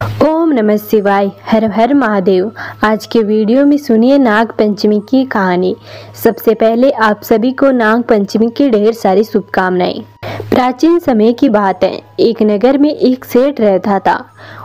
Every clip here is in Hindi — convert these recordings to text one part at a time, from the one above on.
ओम नमः शिवाय, हर हर महादेव। आज के वीडियो में सुनिए नाग पंचमी की कहानी। सबसे पहले आप सभी को नाग पंचमी की ढेर सारी शुभकामनाएं। प्राचीन समय की बात है, एक नगर में एक सेठ रहता था।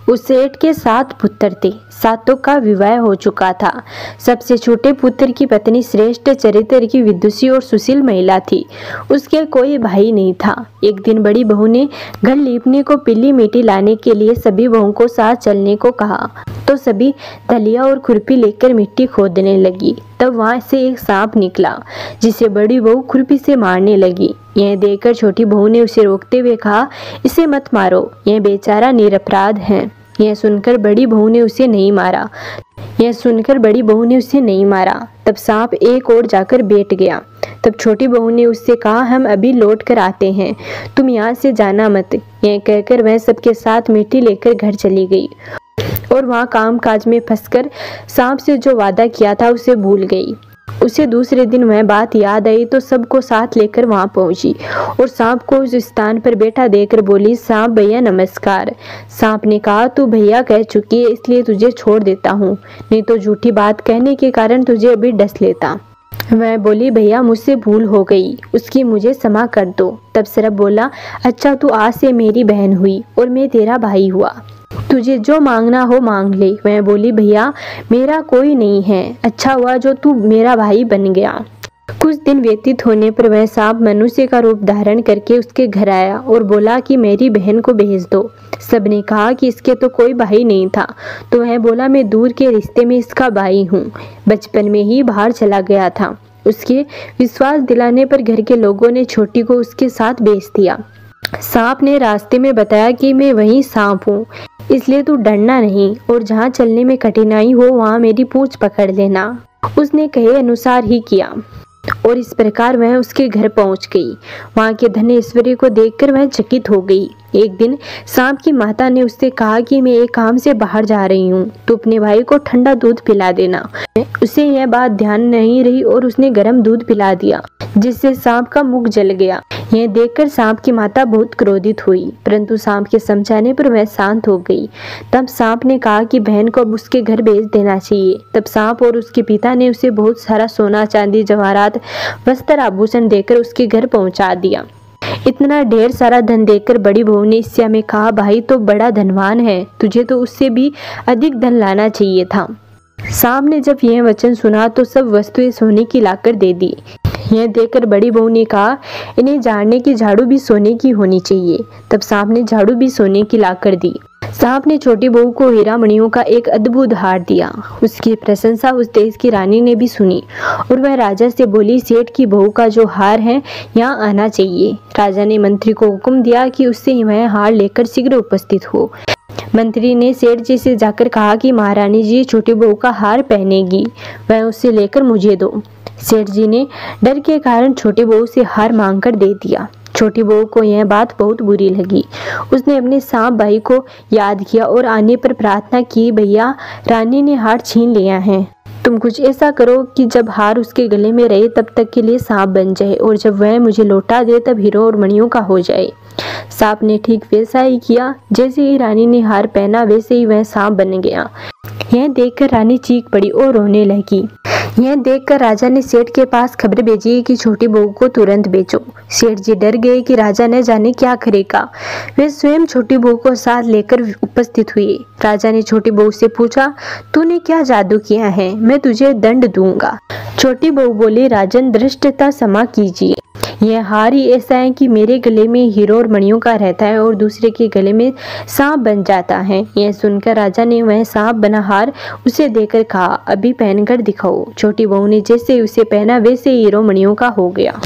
उस सेठ के 7 पुत्र थे, सातों का विवाह हो चुका था। सबसे छोटे पुत्र की पत्नी श्रेष्ठ चरित्र की विदुषी और सुशील महिला थी। उसके कोई भाई नहीं था। एक दिन बड़ी बहू ने घर लीपने को पीली मिट्टी लाने के लिए सभी बहुओं को साथ चलने को कहा, तो सभी दलिया और खुरपी लेकर मिट्टी खोदने लगी। तब वहां से एक सांप निकला, जिसे बड़ी बहू खुरपी से मारने लगी। यह देखकर छोटी बहू ने उसे रोकते हुए कहा, इसे मत मारो, यह बेचारा निरपराध है। यह सुनकर बड़ी बहू ने उसे नहीं मारा। तब सांप एक ओर जाकर बैठ गया। तब छोटी बहू ने उससे कहा, हम अभी लौट कर आते हैं, तुम यहाँ से जाना मत। यह कहकर वह सबके साथ मिट्टी लेकर घर चली गई और वहाँ काम काज में फंसकर सांप से जो वादा किया था उसे भूल गई। उसे दूसरे दिन वह बात याद आई तो सबको साथ लेकर वहां पहुंची और सांप को उस स्थान पर बैठा देखकर बोली, सांप भैया नमस्कार। सांप ने कहा, तू भैया कह चुकी है इसलिए तुझे छोड़ देता हूँ, नहीं तो झूठी बात कहने के कारण तुझे अभी डस लेता। वह बोली, भैया मुझसे भूल हो गई, उसकी मुझे क्षमा कर दो। तब सर्प बोला, अच्छा तू आज से मेरी बहन हुई और मैं तेरा भाई हुआ, तुझे जो मांगना हो मांग ले। मैं बोली, भैया मेरा कोई नहीं है, अच्छा हुआ जो तू मेरा भाई बन गया। कुछ दिन व्यतीत होने पर वह सांप मनुष्य का रूप धारण करके उसके घर आया और बोला कि मेरी बहन को भेज दो। सबने कहा कि इसके तो कोई भाई नहीं था, तो वह बोला, मैं दूर के रिश्ते में इसका भाई हूँ, बचपन में ही बाहर चला गया था। उसके विश्वास दिलाने पर घर के लोगों ने छोटी को उसके साथ भेज दिया। सांप ने रास्ते में बताया कि मैं वही सांप हूँ, इसलिए तू डरना नहीं और जहाँ चलने में कठिनाई हो वहाँ मेरी पूंछ पकड़ लेना। उसने कहे अनुसार ही किया और इस प्रकार वह उसके घर पहुँच गई। वहाँ के धन ऐश्वर्य को देखकर वह चकित हो गई। एक दिन सांप की माता ने उससे कहा कि मैं एक काम से बाहर जा रही हूँ, तो अपने भाई को ठंडा दूध पिला देना। उसे यह बात ध्यान नहीं रही और उसने गर्म दूध पिला दिया, जिससे सांप का मुख जल गया। यह देखकर सांप की माता बहुत क्रोधित हुई, परंतु सांप के समझाने पर वह शांत हो गई। तब सांप ने कहा कि बहन को अब उसके घर भेज देना चाहिए। तब सांप और उसके पिता ने उसे बहुत सारा सोना चांदी जवाहरात वस्त्र आभूषण देकर उसके घर पहुंचा दिया। इतना ढेर सारा धन देकर बड़ी बहू ने ईर्ष्या में कहा, भाई तो बड़ा धनवान है, तुझे तो उससे भी अधिक धन लाना चाहिए था। सांप ने जब यह वचन सुना तो सब वस्तुएं सोने की लाकर दे दी। यह देखकर बड़ी बहू ने कहा, इन्हें झाड़ने की झाड़ू भी सोने की होनी चाहिए। तब सांप ने झाड़ू भी सोने की लाकर दी। सांप ने छोटी बहू को हीरा मणियों का एक अद्भुत हार दिया। उसकी प्रशंसा उस देश की रानी ने भी सुनी और वह राजा से बोली, सेठ की बहू का जो हार है यहाँ आना चाहिए। राजा ने मंत्री को हुक्म दिया कि उससे वह हार लेकर शीघ्र उपस्थित हो। मंत्री ने सेठ जी से जाकर कहा कि महारानी जी छोटी बहू का हार पहनेगी, वह उसे लेकर मुझे दो। सेठ जी ने डर के कारण छोटी बहू से हार मांगकर दे दिया। छोटी बहू को यह बात बहुत बुरी लगी। उसने अपने सांप भाई को याद किया और आने पर प्रार्थना की, भैया रानी ने हार छीन लिया है, तुम कुछ ऐसा करो कि जब हार उसके गले में रहे तब तक के लिए सांप बन जाए और जब वह मुझे लौटा दे तब हीरो और मणियों का हो जाए। सांप ने ठीक वैसा ही किया। जैसे ही रानी ने हार पहना वैसे ही वह सांप बन गया। यह देखकर रानी चीख पड़ी और रोने लगी। यह देखकर राजा ने सेठ के पास खबर भेजी कि छोटी बहू को तुरंत बेचो। सेठ जी डर गए कि राजा न जाने क्या करेगा। वे स्वयं छोटी बहू को साथ लेकर उपस्थित हुए। राजा ने छोटी बहू से पूछा, तूने क्या जादू किया है, मैं तुझे दंड दूंगा। छोटी बहू बोली, राजन धृष्टता क्षमा कीजिए, यह हार ही ऐसा है कि मेरे गले में हीरो और मणियों का रहता है और दूसरे के गले में सांप बन जाता है। यह सुनकर राजा ने वह सांप बना हार उसे देकर कहा, अभी पहनकर दिखाओ। छोटी बहू ने जैसे उसे पहना वैसे हीरो मणियों का हो गया।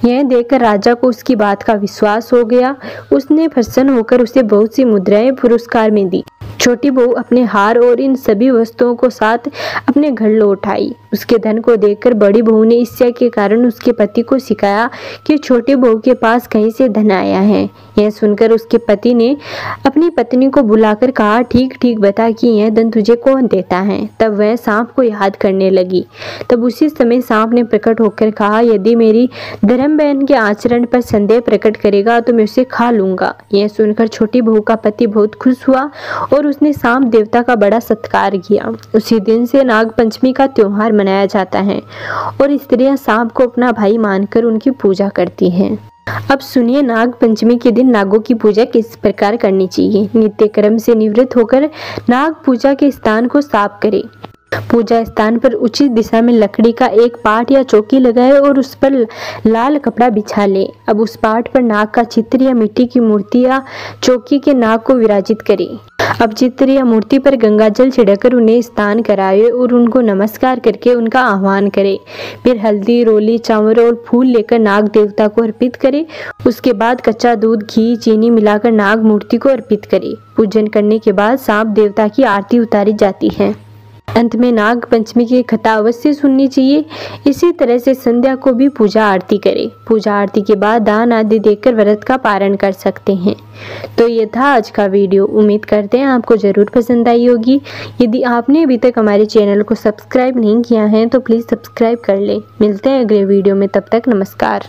यह देखकर राजा को उसकी बात का विश्वास हो गया। उसने प्रसन्न होकर उसे बहुत सी मुद्राएं पुरस्कार में दी। छोटी बहू अपने हार और इन सभी वस्तुओं को साथ अपने घर लौट आई। उसके धन को देखकर बड़ी बहू ने ईर्ष्या के कारण उसके पति को सिखाया कि छोटी बहू के पास कहीं से धन आया है। यह सुनकर उसके पति ने अपनी पत्नी को बुलाकर कहा, ठीक ठीक बता कि यह धन तुझे कौन देता है। तब वह सांप को याद करने लगी। तब उसी समय सांप ने प्रकट होकर कहा, यदि मेरी धर्म बहन के आचरण पर संदेह प्रकट करेगा तो मैं उसे खा लूंगा। यह सुनकर छोटी बहू का पति बहुत खुश हुआ और उसने सांप देवता का बड़ा सत्कार किया। उसी दिन से नाग पंचमी का त्योहार मनाया जाता है और स्त्रियां सांप को अपना भाई मानकर उनकी पूजा करती हैं। अब सुनिए नाग पंचमी के दिन नागों की पूजा किस प्रकार करनी चाहिए। नित्य कर्म से निवृत्त होकर नाग पूजा के स्थान को साफ करें। पूजा स्थान पर उचित दिशा में लकड़ी का एक पाट या चौकी लगाए और उस पर लाल कपड़ा बिछा ले। अब उस पाट पर नाग का चित्र या मिट्टी की मूर्ति या चौकी के नाग को विराजित करें। अब चित्र या मूर्ति पर गंगा जल छिड़कर उन्हें स्नान कराए और उनको नमस्कार करके उनका आह्वान करें। फिर हल्दी, रोली, चावल और फूल लेकर नाग देवता को अर्पित करें। उसके बाद कच्चा दूध, घी, चीनी मिलाकर नाग मूर्ति को अर्पित करें। पूजन करने के बाद सांप देवता की आरती उतारी जाती है। अंत में नाग पंचमी की कथा अवश्य सुननी चाहिए। इसी तरह से संध्या को भी पूजा आरती करें। पूजा आरती के बाद दान आदि देकर व्रत का पारण कर सकते हैं। तो ये था आज का वीडियो। उम्मीद करते हैं आपको जरूर पसंद आई होगी। यदि आपने अभी तक हमारे चैनल को सब्सक्राइब नहीं किया है तो प्लीज़ सब्सक्राइब कर लें। मिलते हैं अगले वीडियो में, तब तक नमस्कार।